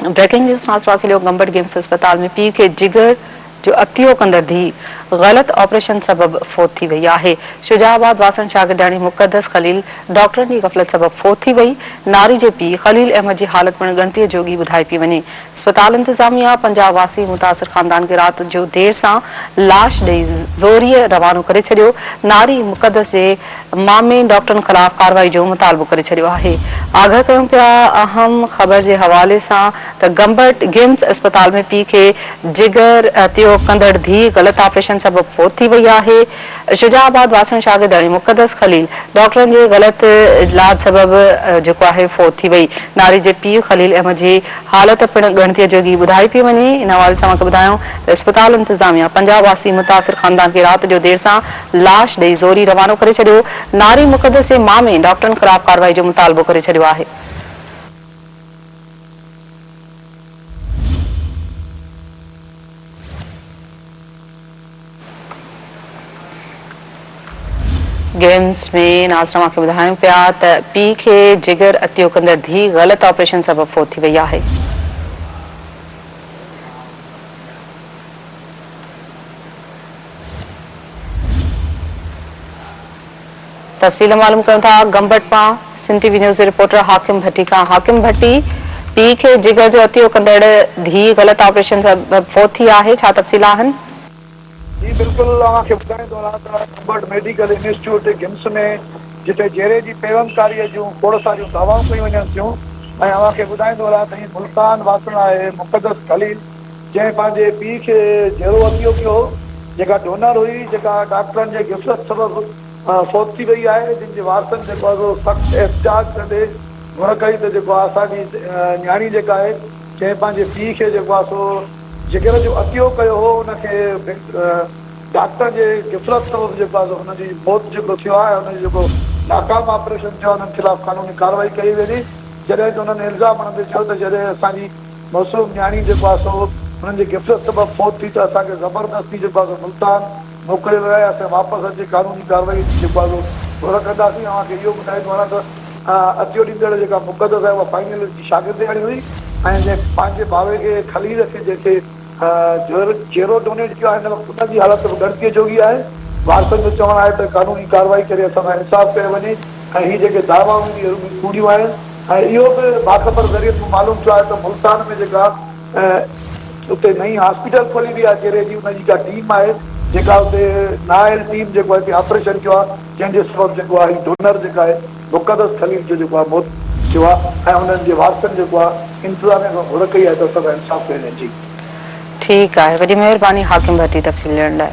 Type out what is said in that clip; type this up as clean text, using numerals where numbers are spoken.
Breaking news नाज़रा के लिए Gambat games अस्पताल में पीउ खे जिगर जो अतियो कंदड़ धी गलत ऑपरेशन सबब फोत थी वही है। शुजाबाद वासन शागिर्दानी मुक़द्दस खलील डॉक्टर की गफलत सबब फोत थी वही। नारी जे पी खलील अहमद की हालत पिण गणती जोगी बुधाई पी वने। अस्पताल इंतजामिया पंजाब वासी मुतासिर खानदान के रात जो देर से लाश दे ज़ोरीअ रवानो करे छड़ियो। नारी मुक़द्दस के मामे डॉक्टरन खिलाफ कार्रवाई जो मुतालबो करे छड़ियो है। आगाह कयूं पिया अहम खबर के हवाले से त गंबट गेम्स अस्पताल में पी खे जिगर अतियो कंदड़ धी गलत ऑपरेशन सबब फोत थी वही है। शुजाबाद वासन शागिर्दानी मुक़द्दस खलील डॉक्टरन के गलत इलाज सबब जो है फोत थी वही। नारी जे पीउ खलील अहमद की हालत पिण गणती जोगी बुधाई पी वने। इन हवाले से बतायूं तो अस्पताल इंतजामिया पंजाब वासी मुतासिर खानदान की रात जो देर से लाश दे ज़ोरी रवानो करे छड़ियो। नारी मुक़द्दस के मामे डॉक्टरन खिलाफ कार्रवाई जो मुतालबो करे छड़ियो है। गेम्स में नाज़रा के बुधायूं पिया त पी खे जिगर अतियो कंदड़ धी गलत ऑपरेशन सबब फोत थी वही है। तफसील मालूम करूं था गंबट पा सिंध टीवी न्यूज़ रिपोर्टर हाकिम भट्टी का। हाकिम भट्टी पी खे जिगर जो अतियो कंदड़ धी गलत ऑपरेशन सबब फोत थी है, छा तफसील आहिनि? जी बिल्कुल गंबट मेडिकल इंस्टीट्यूट गिम्स में जिते जेरे की पेवनकारी जो खोड़ सारियों दवाऊं कई वजन थियूं मुल्तान वासन है मुक़द्दस खलील जैं पांजे पी के जेरो अतियो कियो जेका डोनर हुई जेका डॉक्टरन के गिफ़्ट सबब फोत थी वही है जिन वारसन जो सख्त एहतजाज कंदे घुर कई तो असांजी न्याणी जेका है जैं पांजे पी के सो जिगर जो अतियो कयो हो उनके डॉक्टर के गिफ़लत सबब जो मौत जो थियो है उन नाकाम ऑपरेशन थियो उन खिलाफ कानूनी कार्रवाई कई वेंदी। जैसे तो उन्होंने इल्ज़ाम हणंदे चयो त जैसे असांजी मौसूम न्याणी सो उन्हनि जी गिफ़लत सबब फोत थी तो असांखे ज़बरदस्ती मुल्तान मोकिले विया असां वापसि अची कानूनी कार्रवाई घुर कंदासीं। इहो ॿुधाईंदो आहियां त अतियो ॾींदड़ जेका मुक़द्दस आहे उहा फाइनल जी शागिर्दयाणी हुई ऐं पंहिंजे भावे खे खलील खे जेके जेरो डोनेट किया है उनकी हालत गणती जोगी है। वारसन जो चवण है तो कानूनी कार्रवाई करे असां इंसाफ करे वने ही जेके दावाऊं कूड़ियूं आहिनि इहो भी बाख़बर ज़रिए तूं मालूम थियो है तो मुल्तान में जेका उते नई हॉस्पिटल खोली हुई है जेरे जी उनकी का टीम है जेका उते नायल टीम जो है ऑपरेशन किया जैसे सबब जो है डोनर जो है मुक़द्दस खलील जो मौत थियो है उनके वारसन जो इंतजामिया को घुर कई है तो असां इंसाफ करे। जी ठीक है, वॾी महिरबानी हाकिम भट्टी तफ़सील ॾियण लाइ।